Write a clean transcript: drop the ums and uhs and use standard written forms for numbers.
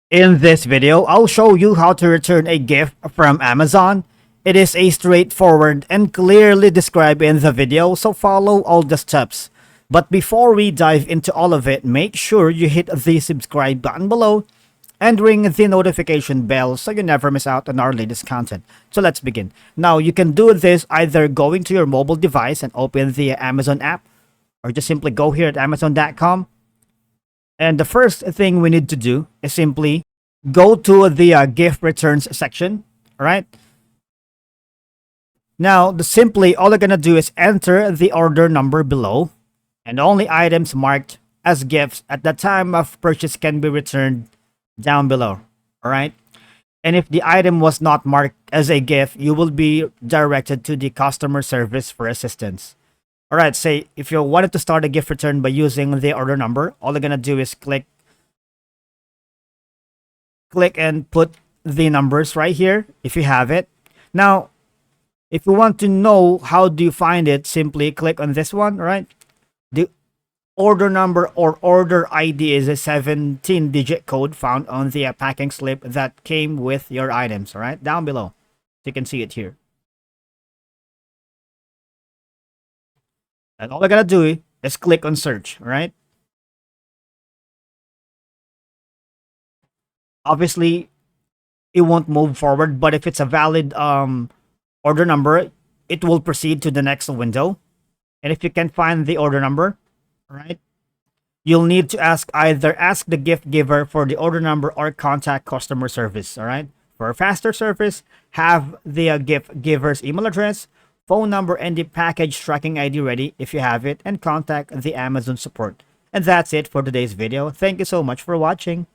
In this video, I'll show you how to return a gift from Amazon. It is a straightforward and clearly described in the video, so follow all the steps. But before we dive into all of it, make sure you hit the subscribe button below and ring the notification bell so you never miss out on our latest content. So let's begin. Now, you can do this either going to your mobile device and open the Amazon app, or just simply go here at amazon.com. And the first thing we need to do is simply go to the gift returns section. All right. Now, simply all you're gonna do is enter the order number below, and only items marked as gifts at the time of purchase can be returned down below. All right. And if the item was not marked as a gift, you will be directed to the customer service for assistance. All right, say if you wanted to start a gift return by using the order number, all you're gonna do is click and put the numbers right here if you have it. Now, if you want to know how do you find it, simply click on this one, right? The order number or order ID is a 17-digit code found on the packing slip that came with your items, all right? Down below. You can see it here. And all I gotta do is click on search, right? Obviously, it won't move forward, but if it's a valid order number, it will proceed to the next window. And if you can find the order number, right, you'll need to ask the gift giver for the order number or contact customer service, all right? For a faster service, have the gift giver's email address, phone number, and the package tracking ID ready if you have it, and contact the Amazon support. And that's it for today's video. Thank you so much for watching.